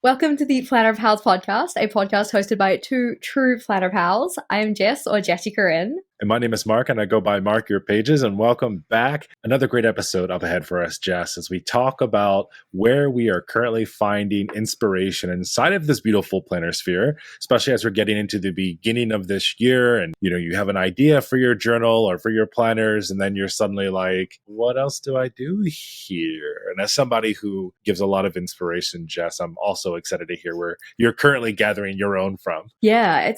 Welcome to the Planner of Pals podcast, a podcast hosted by two true Planner Pals. I am Jess, or Jessie Corinne. And my name is Mark, and I go by Mark Your Pages. And welcome back. Another great episode up ahead for us, Jess, as we talk about where we are currently finding inspiration inside of this beautiful planner sphere, especially as we're getting into the beginning of this year. And, you have an idea for your journal or for your planners, and then you're suddenly like, what else do I do here? And as somebody who gives a lot of inspiration, Jess, I'm also excited to hear where you're currently gathering your own from. Yeah,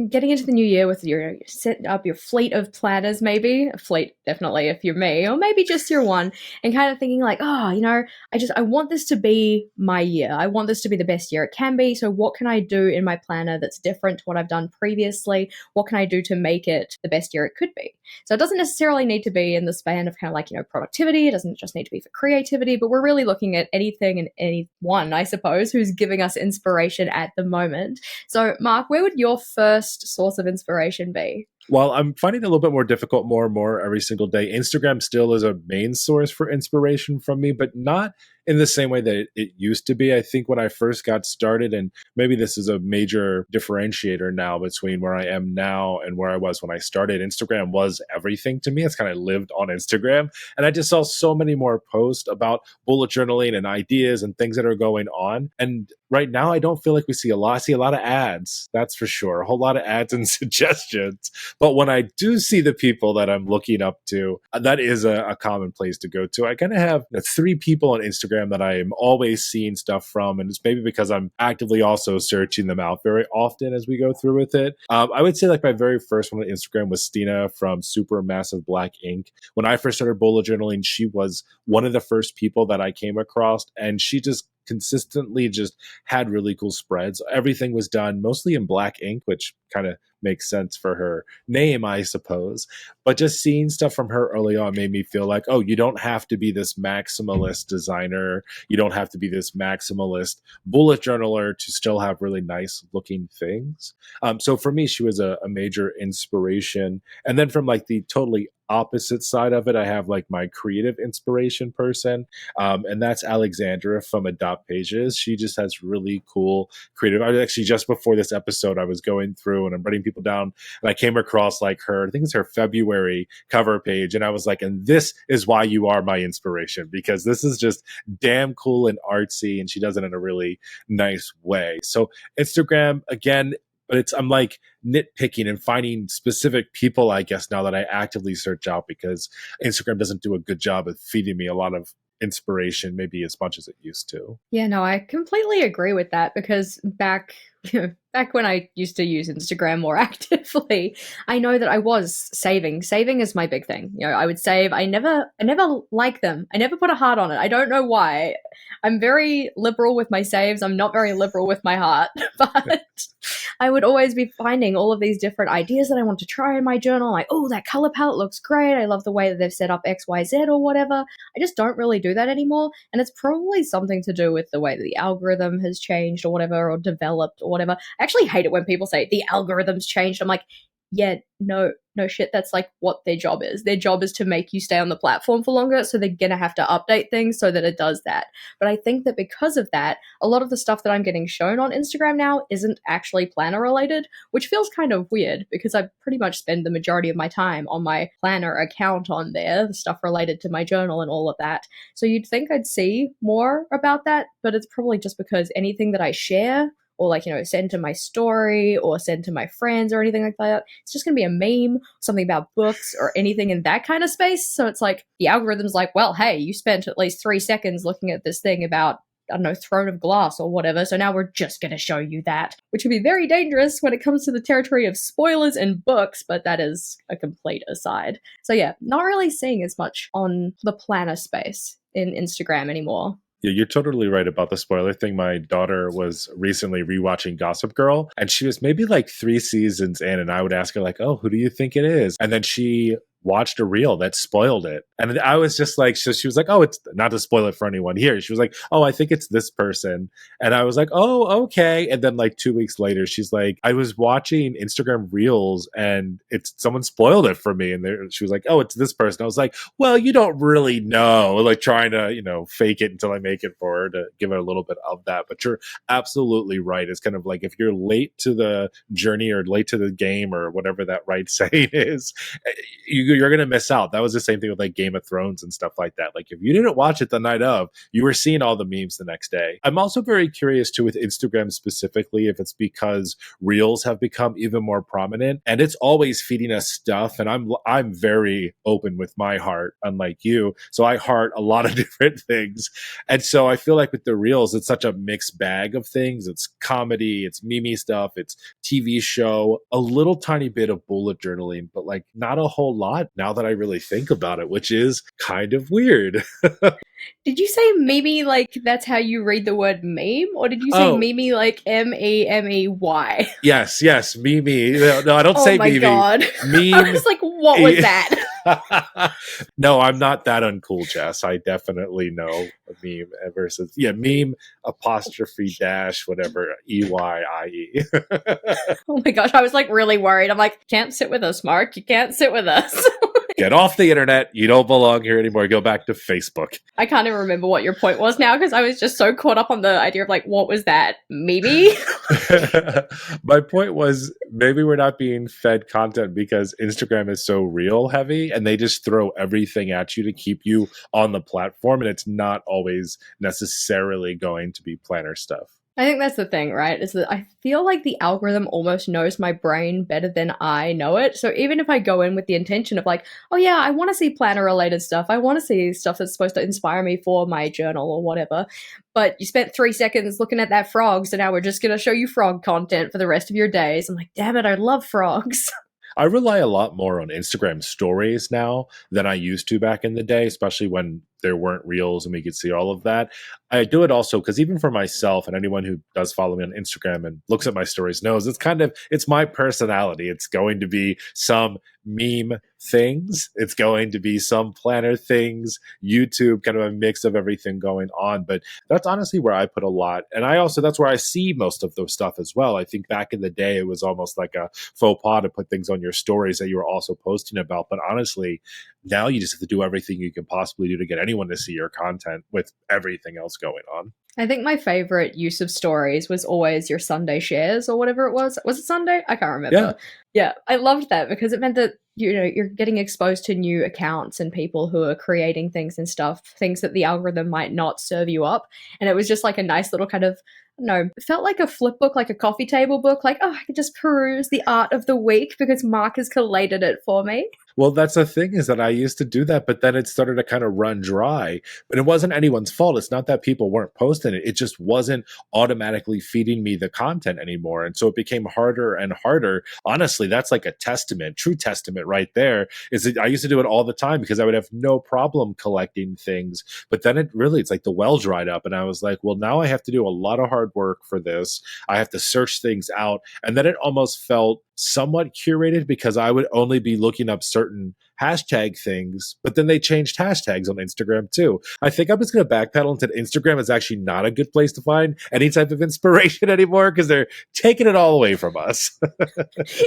getting into the new year with your setting up your fleet of planners, maybe a fleet, definitely if you're me, or maybe just your one, and kind of thinking like, I want this to be my year. I want this to be the best year it can be. So what can I do in my planner that's different to what I've done previously? What can I do to make it the best year it could be? So it doesn't necessarily need to be in the span of kind of like, productivity. It doesn't just need to be for creativity, but we're really looking at anything and anyone, I suppose, who's giving us inspiration at the moment. So Mark, where would your first source of inspiration be? Well, I'm finding it a little bit more difficult more and more every single day. Instagram still is a main source for inspiration from me, but not in the same way that it used to be. I think when I first got started, and maybe this is a major differentiator now between where I am now and where I was when I started, Instagram was everything to me. It's kind of lived on Instagram. And I just saw so many more posts about bullet journaling and ideas and things that are going on. And right now, I don't feel like we see a lot. I see a lot of ads, that's for sure. A whole lot of ads and suggestions. But when I do see the people that I'm looking up to, that is a common place to go to. I kind of have three people on Instagram that I'm always seeing stuff from. And it's maybe because I'm actively also searching them out very often as we go through with it. I would say like my very first one on Instagram was Stina from Supermassive Black Ink. When I first started bullet journaling, she was one of the first people that I came across. And she just consistently just had really cool spreads. Everything was done mostly in black ink, which kind of makes sense for her name, I suppose. But just seeing stuff from her early on made me feel like, oh, you don't have to be this maximalist designer. You don't have to be this maximalist bullet journaler to still have really nice looking things. So for me, she was a major inspiration. And then from like the totally opposite side of it, I have like my creative inspiration person, and that's Alexandra from Adopt Pages. She just has really cool creative. I actually, just before this episode, I was going through and I'm writing people down, and I came across like her, I think it's her February cover page, and I was like, and this is why you are my inspiration, because this is just damn cool and artsy, and she does it in a really nice way. So Instagram, again, but I'm like nitpicking and finding specific people, I guess, now that I actively search out, because Instagram doesn't do a good job of feeding me a lot of inspiration, maybe as much as it used to. Yeah, no, I completely agree with that, because back when I used to use Instagram more actively, I know that I was saving. Saving is my big thing. I would save. I never like them. I never put a heart on it. I don't know why. I'm very liberal with my saves. I'm not very liberal with my heart, but I would always be finding all of these different ideas that I want to try in my journal. Like, oh, that color palette looks great. I love the way that they've set up X, Y, Z or whatever. I just don't really do that anymore. And it's probably something to do with the way that the algorithm has changed or whatever, or developed or whatever. I actually hate it when people say the algorithm's changed. I'm like, yeah, no shit. That's like what their job is. Their job is to make you stay on the platform for longer. So they're going to have to update things so that it does that. But I think that because of that, a lot of the stuff that I'm getting shown on Instagram now isn't actually planner related, which feels kind of weird, because I pretty much spend the majority of my time on my planner account on there, the stuff related to my journal and all of that. So you'd think I'd see more about that, but it's probably just because anything that I share or like, send to my story or send to my friends or anything like that, it's just going to be a meme, something about books or anything in that kind of space. So it's like the algorithm's like, well, hey, you spent at least 3 seconds looking at this thing about, I don't know, Throne of Glass or whatever. So now we're just going to show you that, which would be very dangerous when it comes to the territory of spoilers and books, but that is a complete aside. So yeah, not really seeing as much on the planner space in Instagram anymore. Yeah, you're totally right about the spoiler thing. My daughter was recently rewatching Gossip Girl, and she was maybe like 3 seasons in, and I would ask her like, oh, who do you think it is? And then she watched a reel that spoiled it. And I was just like, so she was like, oh, it's not to spoil it for anyone here. She was like, oh, I think it's this person. And I was like, oh, okay. And then like 2 weeks later, she's like, I was watching Instagram reels and it's someone spoiled it for me. And she was like, oh, it's this person. I was like, well, you don't really know, like trying to, fake it until I make it for her to give it a little bit of that. But you're absolutely right. It's kind of like if you're late to the journey or late to the game or whatever that right saying is, you're going to miss out. That was the same thing with like Game of Thrones and stuff like that. Like if you didn't watch it the night of, you were seeing all the memes the next day. I'm also very curious too with Instagram specifically if it's because reels have become even more prominent and it's always feeding us stuff. And I'm very open with my heart, unlike you. So I heart a lot of different things. And so I feel like with the reels, it's such a mixed bag of things. It's comedy, it's meme stuff, it's TV show, a little tiny bit of bullet journaling, but like not a whole lot now that I really think about it, which is kind of weird. Did you say meme like that's how you read the word meme? Or did you say Oh, meme like Memey? yes, Mimi. No, I don't Oh say my Mimi. god. I Meme. was like, what was that? No, I'm not that uncool, Jess. I definitely know a meme versus meme apostrophe dash whatever EYIE. Oh my gosh, I was like really worried. I'm like, can't sit with us, Mark. You can't sit with us. Get off the internet. You don't belong here anymore. Go back to Facebook. I can't even remember what your point was now because I was just so caught up on the idea of like, what was that? Maybe? My point was maybe we're not being fed content because Instagram is so reel heavy and they just throw everything at you to keep you on the platform. And it's not always necessarily going to be planner stuff. I think that's the thing, right? Is that I feel like the algorithm almost knows my brain better than I know it. So even if I go in with the intention of like, oh yeah, I want to see planner related stuff. I want to see stuff that's supposed to inspire me for my journal or whatever. But you spent 3 seconds looking at that frog, so now we're just going to show you frog content for the rest of your days. I'm like, damn it, I love frogs. I rely a lot more on Instagram stories now than I used to back in the day, especially when there weren't reels and we could see all of that. I do it also because even for myself and anyone who does follow me on Instagram and looks at my stories knows it's my personality. It's going to be some meme things. It's going to be some planner things, YouTube, kind of a mix of everything going on. But that's honestly where I put a lot. And that's where I see most of those stuff as well. I think back in the day, it was almost like a faux pas to put things on your stories that you were also posting about. But honestly, now you just have to do everything you can possibly do to get anyone to see your content with everything else going on. I think my favorite use of stories was always your Sunday shares or whatever it was. Was it Sunday? I can't Yeah. remember. Yeah, I loved that because it meant that you're getting exposed to new accounts and people who are creating things and stuff, things that the algorithm might not serve you up. And it was just like a nice little kind of no, it felt like a flip book, like a coffee table book. Like, oh, I could just peruse the art of the week because Mark has collated it for me. Well, that's the thing is that I used to do that, but then it started to kind of run dry. But it wasn't anyone's fault. It's not that people weren't posting it. It just wasn't automatically feeding me the content anymore. And so it became harder and harder. Honestly, that's like a testament, true testament right there. Is that I used to do it all the time because I would have no problem collecting things. But then it's like the well dried up. And I was like, well, now I have to do a lot of hard work for this. I have to search things out. And then it almost felt somewhat curated because I would only be looking up certain hashtag things, but then they changed hashtags on Instagram too. I think I'm just going to backpedal into Instagram is actually not a good place to find any type of inspiration anymore because they're taking it all away from us.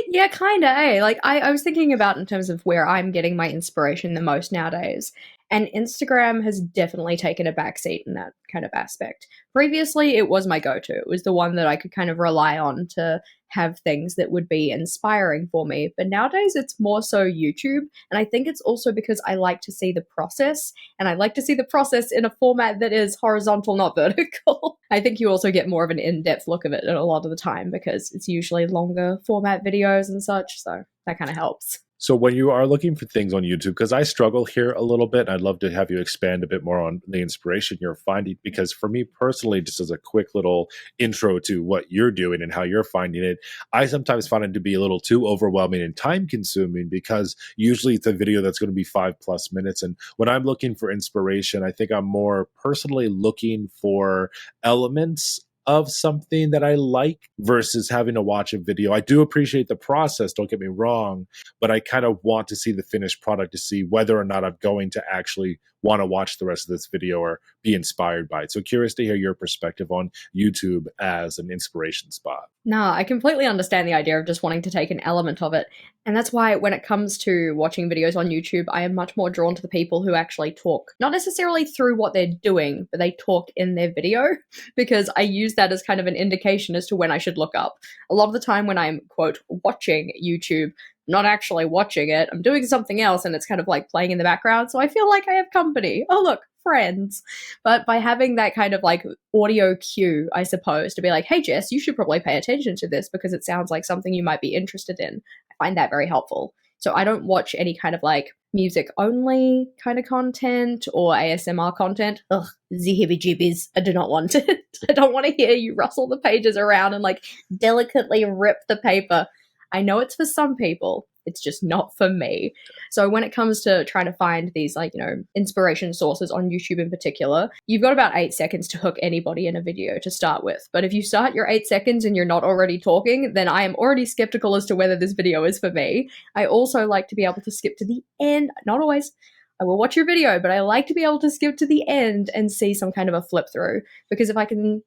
Yeah, kind of, eh? Like, I was thinking about in terms of where I'm getting my inspiration the most nowadays. And Instagram has definitely taken a backseat in that kind of aspect. Previously, it was my go to. It was the one that I could kind of rely on to have things that would be inspiring for me. But nowadays, it's more so YouTube. And I think it's also because I like to see the process. And I like to see the process in a format that is horizontal, not vertical. I think you also get more of an in depth look of it a lot of the time because it's usually longer format videos and such. So that kind of helps. So when you are looking for things on YouTube, because I struggle here a little bit, and I'd love to have you expand a bit more on the inspiration you're finding, because for me personally, just as a quick little intro to what you're doing and how you're finding it, I sometimes find it to be a little too overwhelming and time consuming because usually it's a video that's going to be 5+ minutes. And when I'm looking for inspiration, I think I'm more personally looking for elements of something that I like versus having to watch a video. I do appreciate the process, don't get me wrong, but I kind of want to see the finished product to see whether or not I'm going to actually want to watch the rest of this video or be inspired by it. So curious to hear your perspective on YouTube as an inspiration spot. No, I completely understand the idea of just wanting to take an element of it. And that's why when it comes to watching videos on YouTube, I am much more drawn to the people who actually talk, not necessarily through what they're doing, but they talk in their video, because I use that as kind of an indication as to when I should look up. A lot of the time when I'm, quote, watching YouTube, not actually watching it, I'm doing something else and it's kind of like playing in the background. So I feel like I have company. Oh, look, friends. But by having that kind of like audio cue, I suppose, to be like, hey, Jess, you should probably pay attention to this because it sounds like something you might be interested in. I find that very helpful. So I don't watch any kind of like music only kind of content or ASMR content. Ugh, zihibby jibbies. I do not want it. I don't want to hear you rustle the pages around and like delicately rip the paper. I know it's for some people, it's just not for me. So when it comes to trying to find these like, inspiration sources on YouTube in particular, you've got about 8 seconds to hook anybody in a video to start with. But if you start your 8 seconds and you're not already talking, then I am already skeptical as to whether this video is for me. I also like to be able to skip to the end, not always. I will watch your video, but I like to be able to skip to the end and see some kind of a flip through. Because if I can,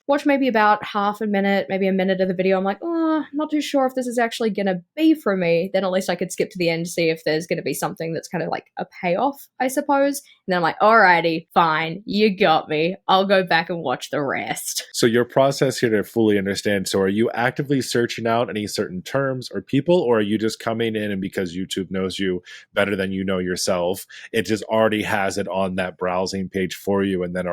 watch maybe about half a minute, maybe a minute of the video, I'm like, oh, I'm not too sure if this is actually going to be for me. Then at least I could skip to the end to see if there's going to be something that's kind of like a payoff, I suppose. And then I'm like, alrighty, fine, you got me. I'll go back and watch the rest. So your process here to fully understand, so are you actively searching out any certain terms or people, or are you just coming in and because YouTube knows you better than you know yourself, it just already has it on that browsing page for you? And then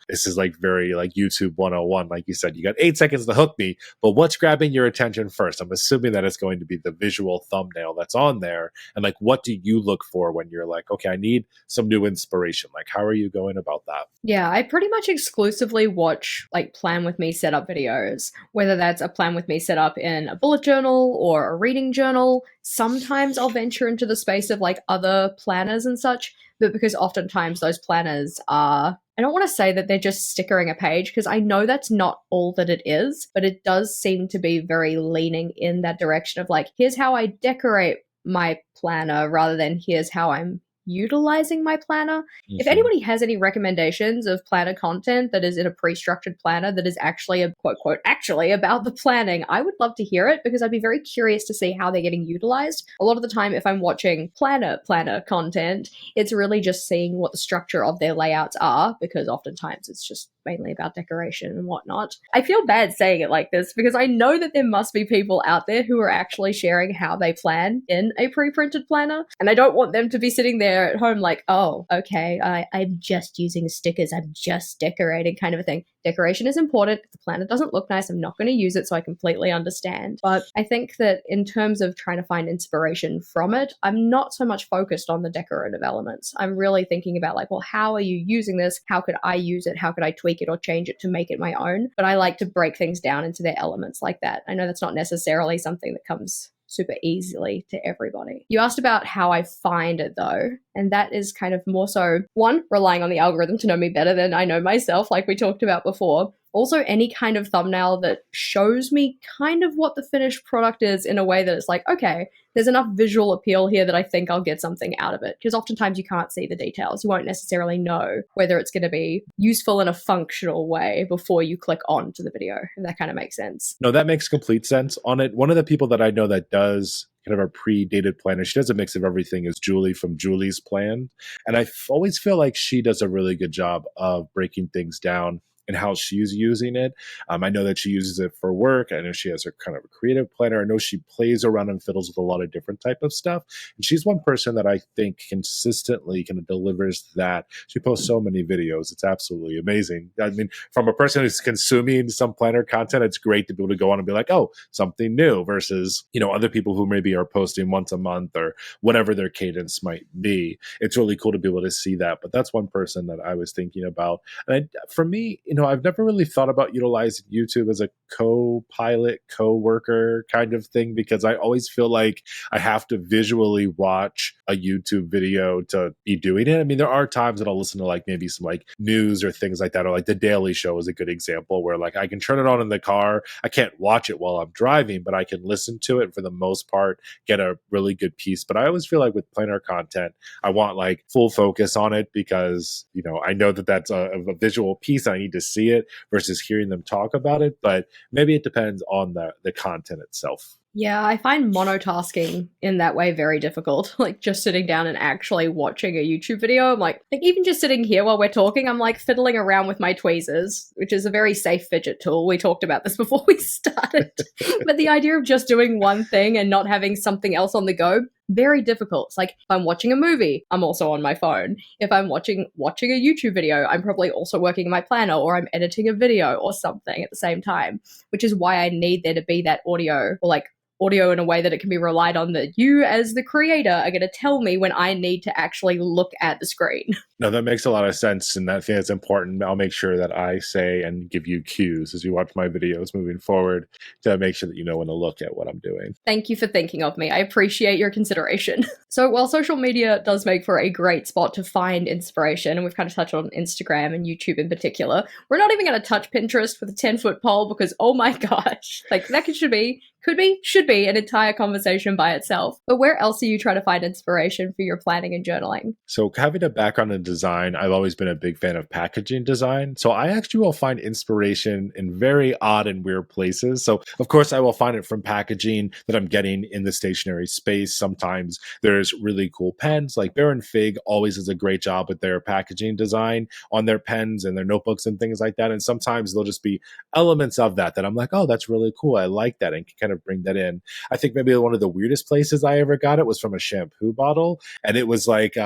this is like very like YouTube 101, like you said, you got 8 seconds to hook me, but what's grabbing your attention first? I'm assuming that it's going to be the visual thumbnail that's on there. And like, what do you look for when you're like, okay, I need some new inspiration? Like, how are you going about that? Yeah, I pretty much exclusively watch like plan with me setup videos, whether that's a plan with me set up in a bullet journal or a reading journal. Sometimes I'll venture into the space of like other planners and such, but because oftentimes those planners are, I don't want to say that they're just stickering a page because I know that's not all that it is, but it does seem to be very leaning in that direction of like, here's how I decorate my planner rather than here's how I'm utilizing my planner. If anybody has any recommendations of planner content that is in a pre-structured planner that is actually a quote actually about the planning, I would love to hear it because I'd be very curious to see how they're getting utilized. A lot of the time if I'm watching planner content, it's really just seeing what the structure of their layouts are because oftentimes it's just mainly about decoration and whatnot. I feel bad saying it like this because I know that there must be people out there who are actually sharing how they plan in a pre-printed planner, and I don't want them to be sitting there at home like, oh, okay, I'm just using stickers, I'm just decorating kind of a thing. Decoration is important. If the planner doesn't look nice, I'm not going to use it, so I completely understand. But I think that in terms of trying to find inspiration from it, I'm not so much focused on the decorative elements. I'm really thinking about like, well, how are you using this? How could I use it? How could I tweak it or change it to make it my own? But I like to break things down into their elements like that. I know that's not necessarily something that comes super easily to everybody. You asked about how I find it though, and that is kind of more so, one, relying on the algorithm to know me better than I know myself, like we talked about before. Also, any kind of thumbnail that shows me kind of what the finished product is in a way that it's like, okay, there's enough visual appeal here that I think I'll get something out of it. Because oftentimes you can't see the details. You won't necessarily know whether it's going to be useful in a functional way before you click on to the video, if that kind of makes sense. No, that makes complete sense on it. One of the people that I know that does kind of a pre-dated planner, she does a mix of everything, is Julie from Julie's Plan. And I always feel like she does a really good job of breaking things down and how she's using it. I know that she uses it for work. I know she has her kind of a creative planner. I know she plays around and fiddles with a lot of different type of stuff. And she's one person that I think consistently kind of delivers that. She posts so many videos. It's absolutely amazing. I mean, from a person who's consuming some planner content, it's great to be able to go on and be like, oh, something new versus, other people who maybe are posting once a month or whatever their cadence might be. It's really cool to be able to see that. But that's one person that I was thinking about. And for me, I've never really thought about utilizing YouTube as a co-pilot, co-worker kind of thing, because I always feel like I have to visually watch a YouTube video to be doing it. I mean, there are times that I'll listen to like maybe some like news or things like that, or like The Daily Show is a good example where like I can turn it on in the car. I can't watch it while I'm driving, but I can listen to it for the most part, get a really good piece. But I always feel like with planar content, I want like full focus on it because, I know that that's a visual piece. I need to see it versus hearing them talk about it. But maybe it depends on the content itself. Yeah, I find monotasking in that way very difficult. Like just sitting down and actually watching a YouTube video. I'm like even just sitting here while we're talking, I'm like fiddling around with my tweezers, which is a very safe fidget tool. We talked about this before we started. But the idea of just doing one thing and not having something else on the go, very difficult. It's like if I'm watching a movie, I'm also on my phone. If I'm watching a YouTube video, I'm probably also working in my planner or I'm editing a video or something at the same time, which is why I need there to be that audio or like audio in a way that it can be relied on, that you as the creator are going to tell me when I need to actually look at the screen. No, that makes a lot of sense. And I think that's important. I'll make sure that I say and give you cues as you watch my videos moving forward to make sure that you know when to look at what I'm doing. Thank you for thinking of me. I appreciate your consideration. So while social media does make for a great spot to find inspiration, and we've kind of touched on Instagram and YouTube in particular, we're not even going to touch Pinterest with a 10-foot pole because, oh my gosh, like that should be an entire conversation by itself. But where else are you trying to find inspiration for your planning and journaling? So having a background in design, I've always been a big fan of packaging design. So I actually will find inspiration in very odd and weird places. So of course I will find it from packaging that I'm getting in the stationary space. Sometimes there's really cool pens, like Baron Fig always does a great job with their packaging design on their pens and their notebooks and things like that. And sometimes there'll just be elements of that I'm like, oh, that's really cool. I like that, and can kind of bring that in. I think maybe one of the weirdest places I ever got it was from a shampoo bottle. And it was like,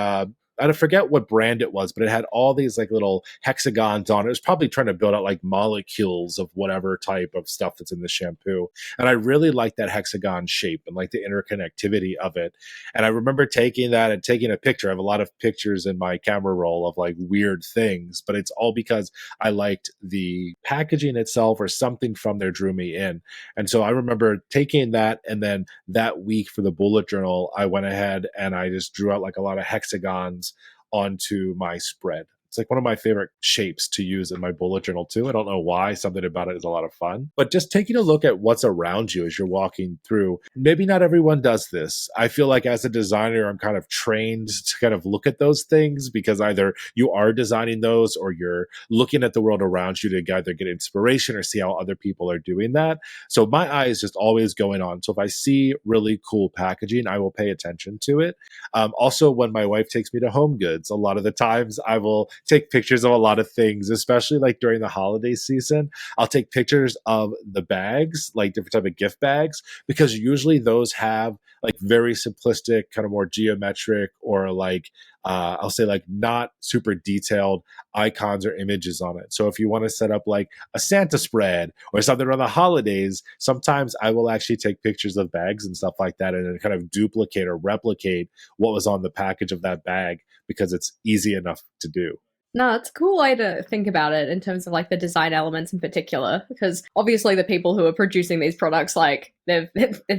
I forget what brand it was, but it had all these like little hexagons on it. It was probably trying to build out like molecules of whatever type of stuff that's in the shampoo. And I really liked that hexagon shape and like the interconnectivity of it. And I remember taking that and taking a picture. I have a lot of pictures in my camera roll of like weird things, but it's all because I liked the packaging itself or something from there drew me in. And so I remember taking that, and then that week for the bullet journal, I went ahead and I just drew out like a lot of hexagons onto my spread. It's like one of my favorite shapes to use in my bullet journal too. I don't know why. Something about it is a lot of fun. But just taking a look at what's around you as you're walking through. Maybe not everyone does this. I feel like as a designer, I'm kind of trained to kind of look at those things because either you are designing those or you're looking at the world around you to either get inspiration or see how other people are doing that. So my eye is just always going on. So if I see really cool packaging, I will pay attention to it. Also, when my wife takes me to Home Goods, a lot of the times I will take pictures of a lot of things, especially like during the holiday season. I'll take pictures of the bags, like different type of gift bags, because usually those have like very simplistic, kind of more geometric or like I'll say like not super detailed icons or images on it. So if you want to set up like a Santa spread or something around the holidays, sometimes I will actually take pictures of bags and stuff like that and then kind of duplicate or replicate what was on the package of that bag because it's easy enough to do. No, it's a cool way to think about it in terms of like the design elements in particular, because obviously the people who are producing these products, like they've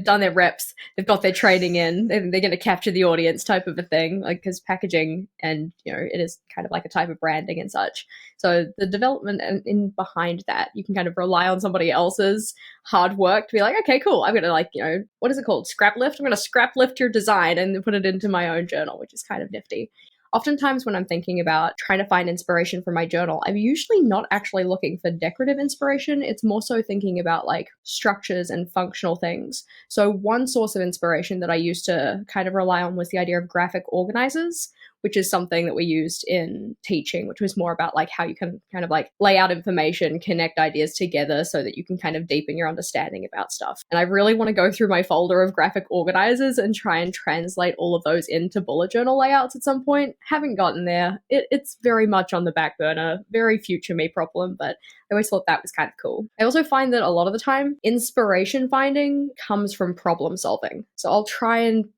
done their reps, they've got their training in, they're going to capture the audience type of a thing, like because packaging and it is kind of like a type of branding and such. So the development in behind that, you can kind of rely on somebody else's hard work to be like, okay, cool, I'm going to like what is it called, scrap lift? I'm going to scrap lift your design and put it into my own journal, which is kind of nifty. Oftentimes when I'm thinking about trying to find inspiration for my journal, I'm usually not actually looking for decorative inspiration. It's more so thinking about like structures and functional things. So one source of inspiration that I used to kind of rely on was the idea of graphic organizers, which is something that we used in teaching, which was more about like how you can kind of like lay out information, connect ideas together so that you can kind of deepen your understanding about stuff. And I really want to go through my folder of graphic organizers and try and translate all of those into bullet journal layouts at some point. Haven't gotten there. It's very much on the back burner, very future me problem, but I always thought that was kind of cool. I also find that a lot of the time, inspiration finding comes from problem solving. So I'll try and,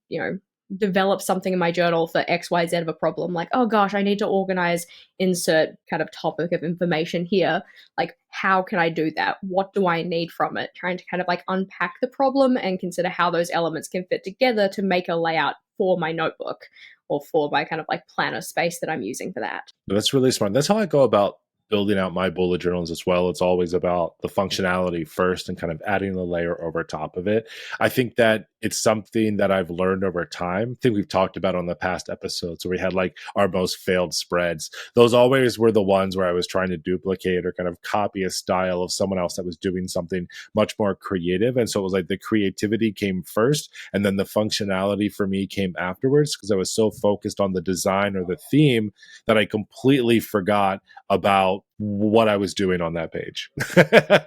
develop something in my journal for XYZ of a problem, like, oh gosh, I need to organize, insert kind of topic of information here. Like, how can I do that? What do I need from it? Trying to kind of like unpack the problem and consider how those elements can fit together to make a layout for my notebook or for my kind of like planner space that I'm using for that. That's really smart. That's how I go about building out my bullet journals as well. It's always about the functionality first and kind of adding the layer over top of it. I think that it's something that I've learned over time. I think we've talked about on the past episodes where we had like our most failed spreads. Those always were the ones where I was trying to duplicate or kind of copy a style of someone else that was doing something much more creative. And so it was like the creativity came first and then the functionality for me came afterwards because I was so focused on the design or the theme that I completely forgot about what I was doing on that page.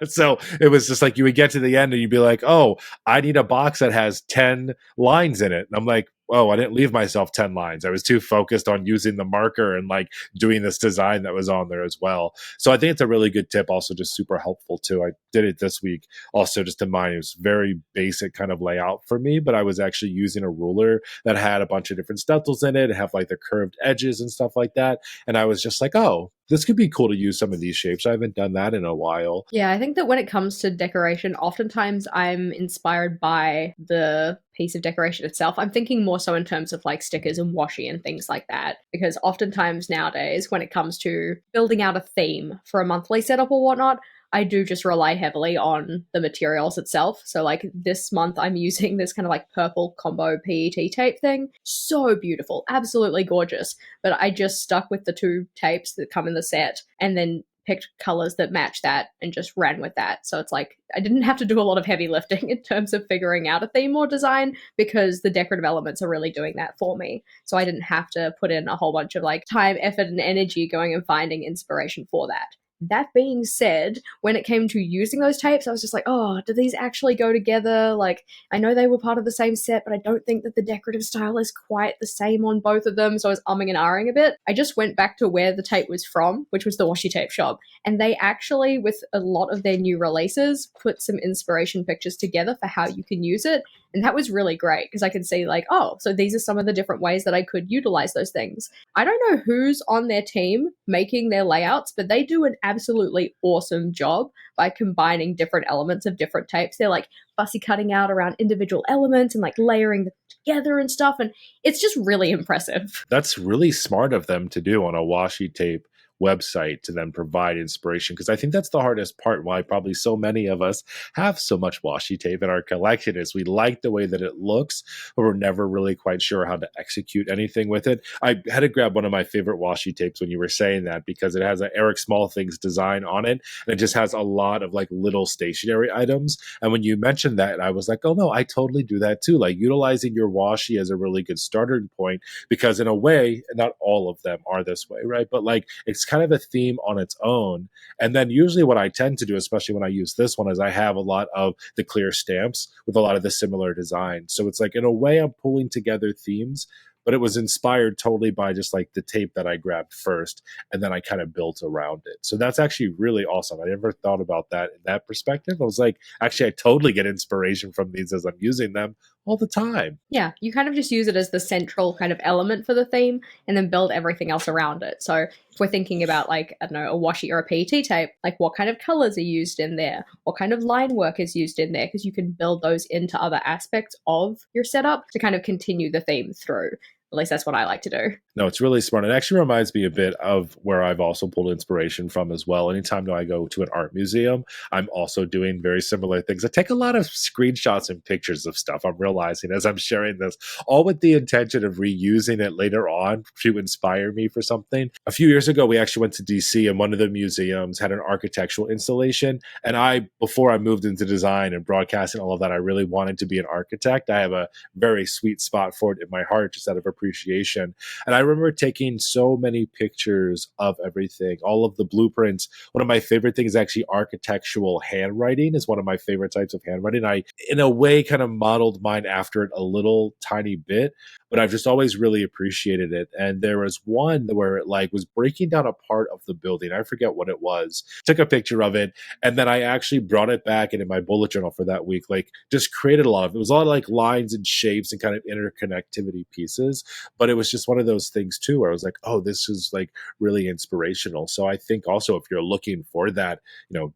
So it was just like you would get to the end and you'd be like, oh, I need a box that has 10 lines in it. And I'm like, oh, I didn't leave myself 10 lines. I was too focused on using the marker and like doing this design that was on there as well. So I think it's a really good tip, also just super helpful too. I did it this week also just in mind. It was very basic kind of layout for me, but I was actually using a ruler that had a bunch of different stencils in it, have like the curved edges and stuff like that. And I was just like, oh, this could be cool to use some of these shapes. I haven't done that in a while. Yeah, I think that when it comes to decoration, oftentimes I'm inspired by the piece of decoration itself. I'm thinking more so in terms of like stickers and washi and things like that, because oftentimes nowadays, when it comes to building out a theme for a monthly setup or whatnot, I do just rely heavily on the materials itself. So like this month I'm using this kind of like purple combo PET tape thing. So beautiful, absolutely gorgeous. But I just stuck with the two tapes that come in the set and then picked colors that match that and just ran with that. So it's like I didn't have to do a lot of heavy lifting in terms of figuring out a theme or design because the decorative elements are really doing that for me. So I didn't have to put in a whole bunch of like time, effort, and energy going and finding inspiration for that. That being said, when it came to using those tapes, I was just like, oh, do these actually go together? Like, I know they were part of the same set, but I don't think that the decorative style is quite the same on both of them. So I was umming and ahhing a bit. I just went back to where the tape was from, which was the washi tape shop. And they actually, with a lot of their new releases, put some inspiration pictures together for how you can use it. And that was really great because I could see, like, oh, so these are some of the different ways that I could utilize those things. I don't know who's on their team making their layouts, but they do an absolutely awesome job by combining different elements of different tapes. They're like fussy cutting out around individual elements and like layering them together and stuff. And it's just really impressive. That's really smart of them to do on a washi tape website to then provide inspiration, because I think that's the hardest part why probably so many of us have so much washi tape in our collection is we like the way that it looks, but we're never really quite sure how to execute anything with it. I had to grab one of my favorite washi tapes when you were saying that because it has an Eric Small Things design on it, and it just has a lot of like little stationary items. And when you mentioned that, I was like, oh no, I totally do that too. Like utilizing your washi as a really good starting point, because in a way, not all of them are this way, right? But like it's kind of a theme on its own. And then usually what I tend to do, especially when I use this one, is I have a lot of the clear stamps with a lot of the similar designs. So it's like, in a way, I'm pulling together themes, but it was inspired totally by just like the tape that I grabbed first, and then I kind of built around it. So that's actually really awesome. I never thought about that in that perspective. I was like, actually, I totally get inspiration from these as I'm using them all the time. Yeah, you kind of just use it as the central kind of element for the theme and then build everything else around it. So if we're thinking about like, I don't know, a washi or a PET tape, like what kind of colors are used in there? What kind of line work is used in there? Because you can build those into other aspects of your setup to kind of continue the theme through. At least that's what I like to do. No, it's really smart. It actually reminds me a bit of where I've also pulled inspiration from as well. Anytime that I go to an art museum, I'm also doing very similar things. I take a lot of screenshots and pictures of stuff, I'm realizing as I'm sharing this, all with the intention of reusing it later on to inspire me for something. A few years ago, we actually went to DC, and one of the museums had an architectural installation. And before I moved into design and broadcasting, all of that, I really wanted to be an architect. I have a very sweet spot for it in my heart, just out of a appreciation. And I remember taking so many pictures of everything, all of the blueprints. One of my favorite things, actually, architectural handwriting is one of my favorite types of handwriting. I, in a way, kind of modeled mine after it a little tiny bit, but I've just always really appreciated it. And there was one where it like was breaking down a part of the building. I forget what it was. Took a picture of it, and then I actually brought it back and in my bullet journal for that week, like just created a lot of it. It was a lot of like lines and shapes and kind of interconnectivity pieces. But it was just one of those things too where I was like, oh, this is like really inspirational. So I think also if you're looking for that,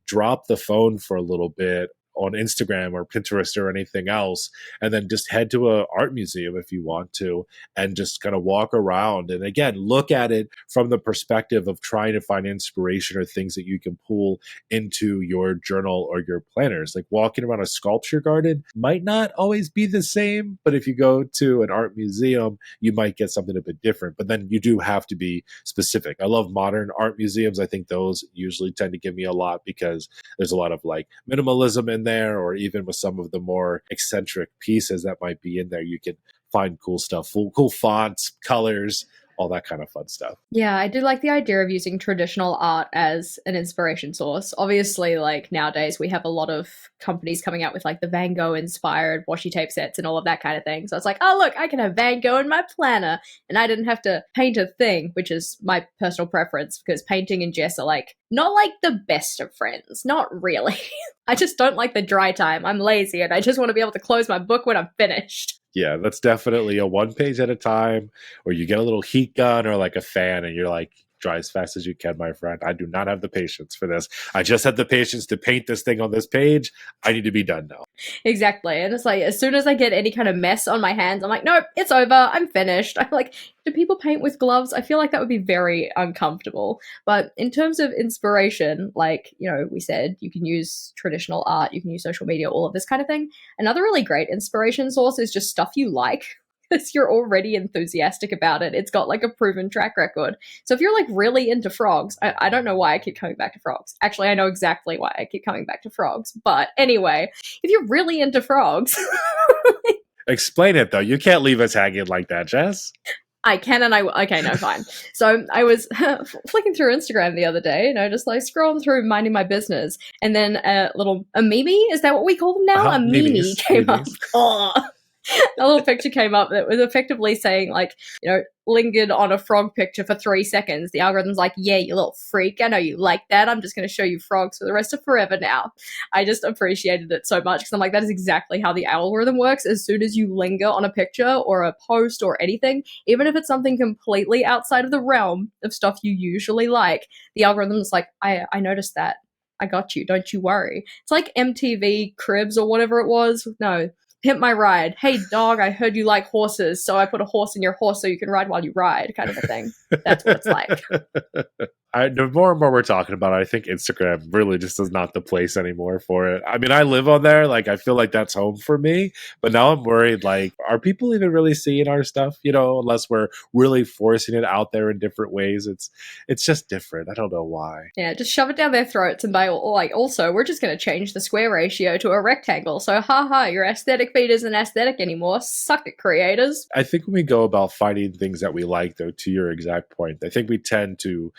drop the phone for a little bit on Instagram or Pinterest or anything else, and then just head to a art museum if you want to, and just kind of walk around. And again, look at it from the perspective of trying to find inspiration or things that you can pull into your journal or your planners. Like walking around a sculpture garden might not always be the same, but if you go to an art museum, you might get something a bit different. But then you do have to be specific. I love modern art museums. I think those usually tend to give me a lot because there's a lot of like minimalism in there, or even with some of the more eccentric pieces that might be in there, you can find cool stuff, cool fonts, colors, all that kind of fun stuff. Yeah, I do like the idea of using traditional art as an inspiration source. Obviously, like nowadays, we have a lot of companies coming out with like the Van Gogh inspired washi tape sets and all of that kind of thing. So it's like, oh, look, I can have Van Gogh in my planner and I didn't have to paint a thing, which is my personal preference because painting and Jess are like not like the best of friends. Not really. I just don't like the dry time. I'm lazy and I just want to be able to close my book when I'm finished. Yeah, that's definitely a one page at a time, or you get a little heat gun or like a fan and you're like, dry as fast as you can, my friend. I do not have the patience for this. I just had the patience to paint this thing on this page. I need to be done now. Exactly. And it's like, as soon as I get any kind of mess on my hands, I'm like, nope, it's over. I'm finished. I'm like, do people paint with gloves? I feel like that would be very uncomfortable. But in terms of inspiration, like, we said you can use traditional art, you can use social media, all of this kind of thing. Another really great inspiration source is just stuff you like. Because you're already enthusiastic about it. It's got like a proven track record. So if you're like really into frogs, I don't know why I keep coming back to frogs. Actually, I know exactly why I keep coming back to frogs. But anyway, if you're really into frogs. Explain it though. You can't leave us hanging like that, Jess. I can and okay, no, fine. So I was flicking through Instagram the other day, just like scrolling through, minding my business. And then a meme, is that what we call them now? A meme came up. Oh. A little picture came up that was effectively saying like, lingered on a frog picture for 3 seconds. The algorithm's like, yeah, you little freak. I know you like that. I'm just going to show you frogs for the rest of forever now. I just appreciated it so much because I'm like, that is exactly how the algorithm works. As soon as you linger on a picture or a post or anything, even if it's something completely outside of the realm of stuff you usually like, the algorithm's like, I noticed that. I got you. Don't you worry. It's like MTV Cribs or whatever it was. No. Pimp My Ride. Hey, dog, I heard you like horses, so I put a horse in your horse so you can ride while you ride, kind of a thing. That's what it's like. The more and more we're talking about it, I think Instagram really just is not the place anymore for it. I mean, I live on there. Like, I feel like that's home for me. But now I'm worried, like, are people even really seeing our stuff? Unless we're really forcing it out there in different ways. It's just different. I don't know why. Yeah, just shove it down their throats and also, we're just going to change the square ratio to a rectangle. So, haha, your aesthetic feed isn't aesthetic anymore. Suck it, creators. I think when we go about finding things that we like, though, to your exact point, I think we tend to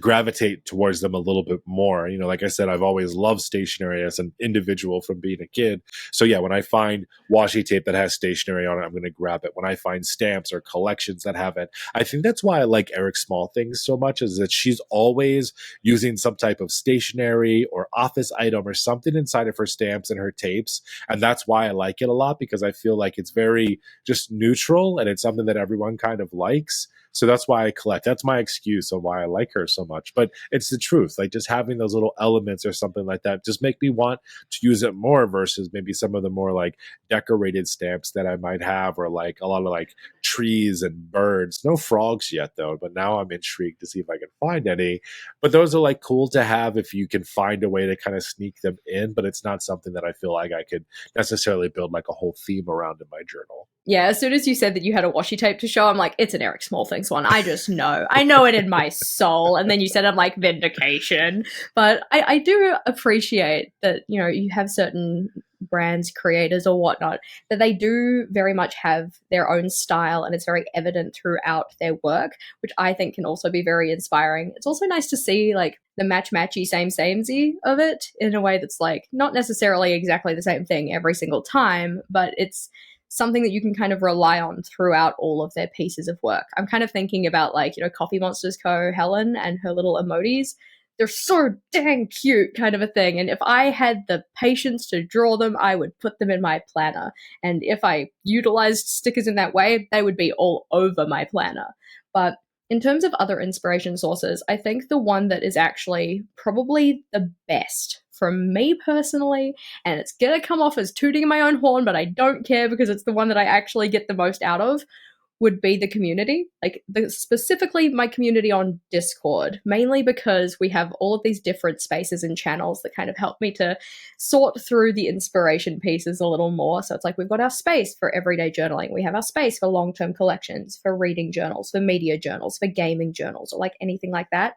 gravitate towards them a little bit more. Like I said, I've always loved stationery as an individual from being a kid. So yeah, when I find washi tape that has stationery on it, I'm going to grab it. When I find stamps or collections that have it, I think that's why I like Eric Small Things so much, is that she's always using some type of stationery or office item or something inside of her stamps and her tapes. And that's why I like it a lot, because I feel like it's very just neutral and it's something that everyone kind of likes. So that's why I collect. That's my excuse on why I like her so much. But it's the truth. Like, just having those little elements or something like that just make me want to use it more, versus maybe some of the more like decorated stamps that I might have, or like a lot of like trees and birds. No frogs yet though, but now I'm intrigued to see if I can find any. But those are like cool to have if you can find a way to kind of sneak them in, but it's not something that I feel like I could necessarily build like a whole theme around in my journal. Yeah, as soon as you said that you had a washi tape to show, I'm like, it's an Eric Small Things one. I just know. I know it in my soul. And then you said, I'm like, vindication. But I do appreciate that, you have certain brands, creators, or whatnot, that they do very much have their own style and it's very evident throughout their work, which I think can also be very inspiring. It's also nice to see like the matchy samey of it in a way that's like not necessarily exactly the same thing every single time, but it's something that you can kind of rely on throughout all of their pieces of work. I'm kind of thinking about like, Coffee Monsters Co. Helen and her little emotes. They're so dang cute, kind of a thing. And if I had the patience to draw them, I would put them in my planner. And if I utilized stickers in that way, they would be all over my planner. But in terms of other inspiration sources, I think the one that is actually probably the best from me personally, and it's gonna come off as tooting my own horn, but I don't care because it's the one that I actually get the most out of, would be the community, like specifically my community on Discord, mainly because we have all of these different spaces and channels that kind of help me to sort through the inspiration pieces a little more. So it's like we've got our space for everyday journaling, we have our space for long-term collections, for reading journals, for media journals, for gaming journals, or like anything like that.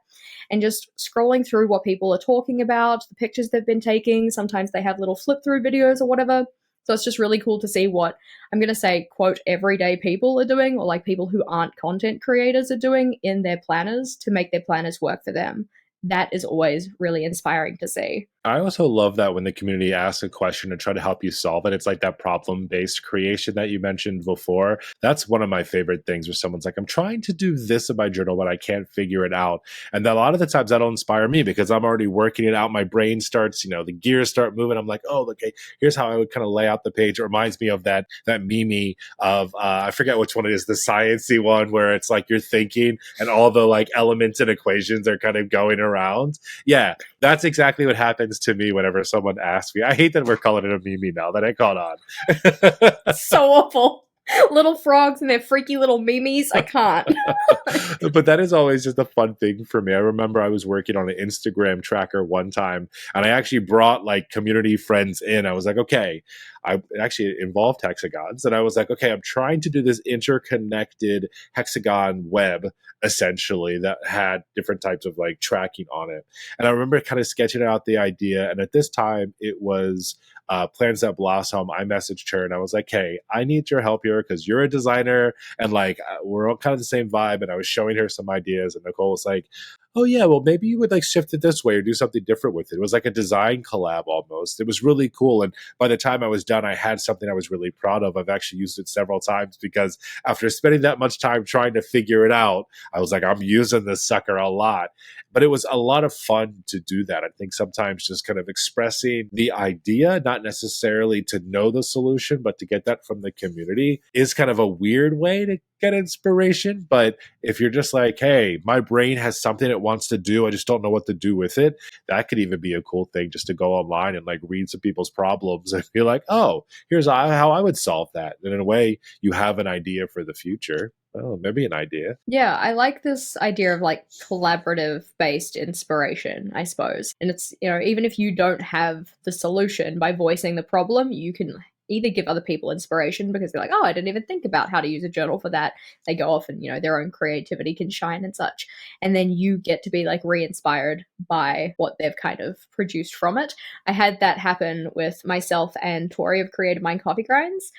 And just scrolling through what people are talking about, the pictures they've been taking, sometimes they have little flip through videos or whatever. So it's just really cool to see what I'm going to say, quote, everyday people are doing, or like people who aren't content creators are doing in their planners to make their planners work for them. That is always really inspiring to see. I also love that when the community asks a question to try to help you solve it. It's like that problem based creation that you mentioned before. That's one of my favorite things where someone's like, I'm trying to do this in my journal, but I can't figure it out. And a lot of the times that'll inspire me because I'm already working it out. My brain starts, the gears start moving. I'm like, oh, okay, here's how I would kind of lay out the page. It reminds me of that meme of, I forget which one it is, the sciencey one where it's like you're thinking and all the like elements and equations are kind of going around. Yeah, that's exactly what happens to me whenever someone asks me. I hate that we're calling it a meme now that I caught on. So awful. Little frogs and their freaky little memes. I can't. But that is always just a fun thing for me. I remember I was working on an Instagram tracker one time and I actually brought like community friends in. I was like, okay, I actually involved hexagons. And I was like, okay, I'm trying to do this interconnected hexagon web essentially that had different types of like tracking on it. And I remember kind of sketching out the idea. And at this time, it was Plans That Blossom. I messaged her and I was like, hey, I need your help here because you're a designer and like we're all kind of the same vibe. And I was showing her some ideas and Nicole was like, oh yeah, well maybe you would like shift it this way or do something different with it. It was like a design collab almost. It was really cool. And by the time I was done, I had something I was really proud of. I've actually used it several times because after spending that much time trying to figure it out, I was like, I'm using this sucker a lot. But it was a lot of fun to do that. I think sometimes just kind of expressing the idea, not necessarily to know the solution, but to get that from the community is kind of a weird way to get inspiration. But if you're just like, hey, my brain has something it wants to do, I just don't know what to do with it, that could even be a cool thing just to go online and like read some people's problems and be like, oh, here's how I would solve that. And in a way, you have an idea for the future. Oh, maybe an idea. Yeah, I like this idea of like collaborative based inspiration, I suppose. And it's, even if you don't have the solution by voicing the problem, you can either give other people inspiration because they're like, oh, I didn't even think about how to use a journal for that. They go off and, their own creativity can shine and such. And then you get to be like re inspired by what they've kind of produced from it. I had that happen with myself and Tori of Creative Mind Coffee Grinds.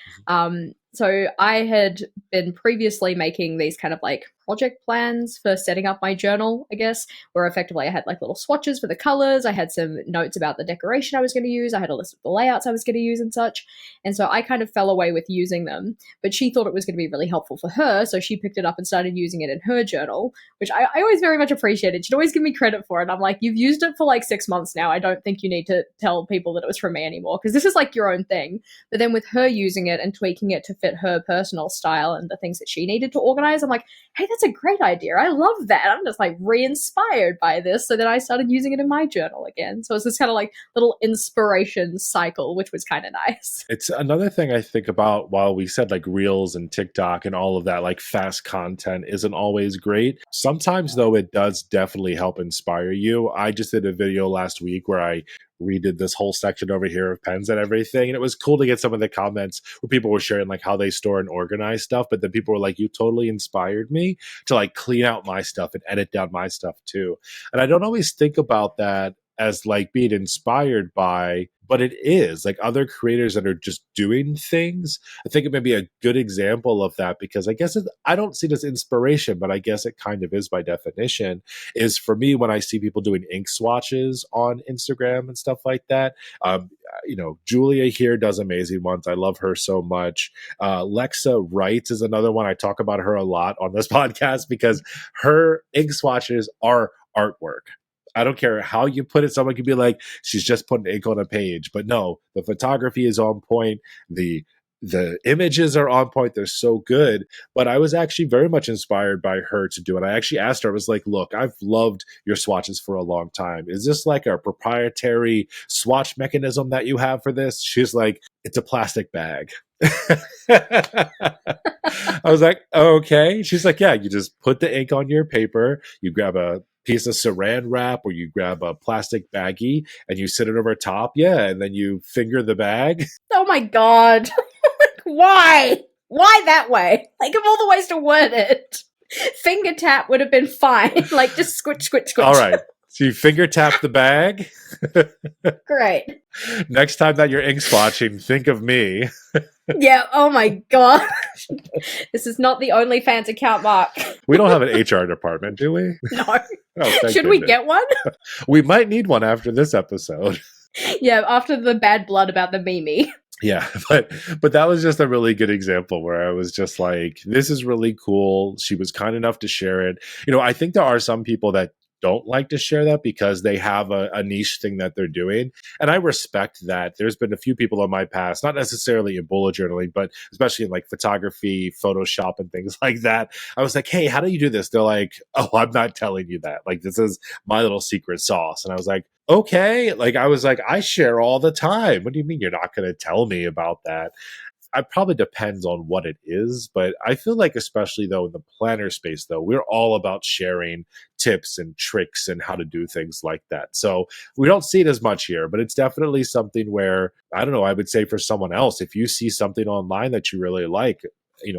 So I had been previously making these kind of like project plans for setting up my journal, I guess, where effectively I had like little swatches for the colors. I had some notes about the decoration I was going to use. I had a list of the layouts I was going to use and such. And so I kind of fell away with using them, but she thought it was going to be really helpful for her. So she picked it up and started using it in her journal, which I always very much appreciated. She'd always give me credit for it. I'm like, you've used it for like 6 months now. I don't think you need to tell people that it was from me anymore because this is like your own thing. But then with her using it and tweaking it to fit her personal style and the things that she needed to organize, I'm like, hey, that's a great idea. I love that. I'm just like re-inspired by this. So then I started using it in my journal again. So it's this kind of like little inspiration cycle, which was kind of nice. It's another thing I think about while we said like reels and TikTok and all of that, like fast content isn't always great. Sometimes though, it does definitely help inspire you. I just did a video last week where I redid this whole section over here of pens and everything. And it was cool to get some of the comments where people were sharing like how they store and organize stuff. But then people were like, you totally inspired me to like clean out my stuff and edit down my stuff too. And I don't always think about that as like being inspired by, but it is like other creators that are just doing things. I think it may be a good example of that because I guess I don't see it as inspiration, but I guess it kind of is by definition. Is for me when I see people doing ink swatches on Instagram and stuff like that. Julia here does amazing ones. I love her so much. Lexa Wright is another one. I talk about her a lot on this podcast because her ink swatches are artwork. I don't care how you put it. Someone could be like, she's just putting ink on a page. But no, the photography is on point. The images are on point. They're so good. But I was actually very much inspired by her to do it. I actually asked her, I was like, look, I've loved your swatches for a long time. Is this like a proprietary swatch mechanism that you have for this? She's like, it's a plastic bag. I was like, okay. She's like, yeah, you just put the ink on your paper, you grab a piece of saran wrap or you grab a plastic baggie and you sit it over top. Yeah. And then you finger the bag. Oh my God. Why? Why that way? Like, of all the ways to word it, finger tap would have been fine. Like, just squish. All right. So you finger tap the bag. Great. Next time that you're ink swatching, think of me. Yeah, oh my God. This is not the OnlyFans account, Mark. We don't have an HR department, do we? No. Oh, Should we get one? We might need one after this episode. Yeah, after the bad blood about the Mimi. Yeah, but that was just a really good example where I was just like, this is really cool. She was kind enough to share it. I think there are some people that don't like to share that because they have a niche thing that they're doing. And I respect that. There's been a few people in my past, not necessarily in bullet journaling, but especially in like photography, Photoshop and things like that. I was like, hey, how do you do this? They're like, oh, I'm not telling you that. Like, this is my little secret sauce. And I was like, okay. Like, I was like, I share all the time. What do you mean you're not going to tell me about that? It probably depends on what it is, but I feel like especially though in the planner space though, we're all about sharing tips and tricks and how to do things like that. So we don't see it as much here, but it's definitely something where, I don't know, I would say for someone else, if you see something online that you really like,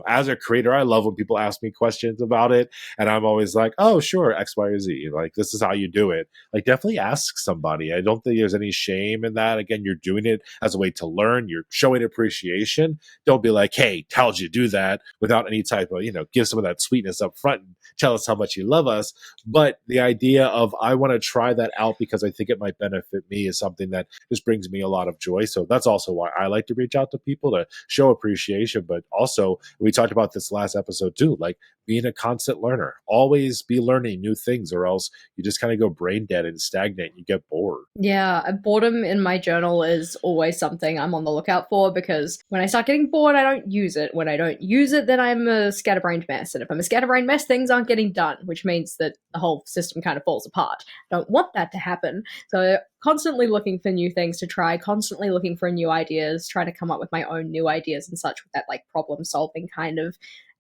as a creator, I love when people ask me questions about it. And I'm always like, oh, sure, X, Y, or Z. Like, this is how you do it. Like, definitely ask somebody. I don't think there's any shame in that. Again, you're doing it as a way to learn. You're showing appreciation. Don't be like, hey, how'd you do that without any type of, give some of that sweetness up front and tell us how much you love us. But the idea of, I want to try that out because I think it might benefit me is something that just brings me a lot of joy. So that's also why I like to reach out to people to show appreciation, but also, we talked about this last episode too, like being a constant learner, always be learning new things or else you just kind of go brain dead and stagnate and you get bored. Yeah, boredom in my journal is always something I'm on the lookout for because when I start getting bored, I don't use it. When I don't use it, then I'm a scatterbrained mess. And if I'm a scatterbrained mess, things aren't getting done, which means that the whole system kind of falls apart. I don't want that to happen. So constantly looking for new things to try, constantly looking for new ideas, trying to come up with my own new ideas and such with that like problem solving kind of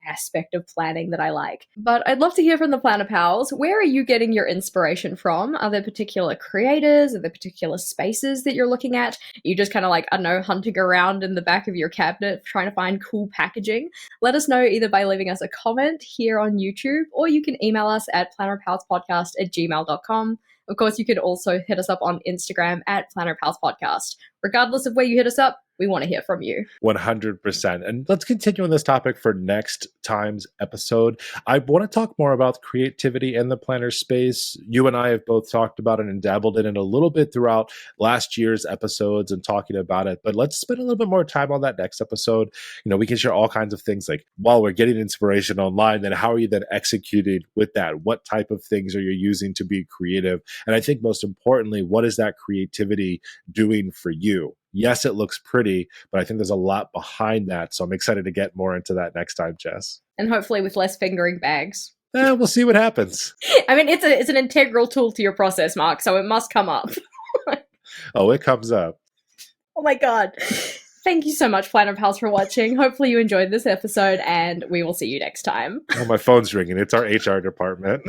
aspect of planning that I like. But I'd love to hear from the Planner Pals. Where are you getting your inspiration from? Are there particular creators? Are there particular spaces that you're looking at? You just kind of like, I don't know, hunting around in the back of your cabinet trying to find cool packaging? Let us know either by leaving us a comment here on YouTube or you can email us at plannerpalspodcast@gmail.com. Of course, you could also hit us up on Instagram at Planner Pals Podcast. Regardless of where you hit us up, we want to hear from you. 100%. And let's continue on this topic for next time's episode. I want to talk more about creativity in the planner space. You and I have both talked about it and dabbled in it a little bit throughout last year's episodes and talking about it. But let's spend a little bit more time on that next episode. We can share all kinds of things like while we're getting inspiration online, then how are you then executing with that? What type of things are you using to be creative? And I think most importantly, what is that creativity doing for you? Yes, it looks pretty, but I think there's a lot behind that. So I'm excited to get more into that next time, Jess. And hopefully with less fingering bags. We'll see what happens. I mean, it's an integral tool to your process, Mark, so it must come up. Oh, it comes up. Oh my God. Thank you so much, Planner Pals, for watching. Hopefully you enjoyed this episode, and we will see you next time. Oh, my phone's ringing. It's our HR department.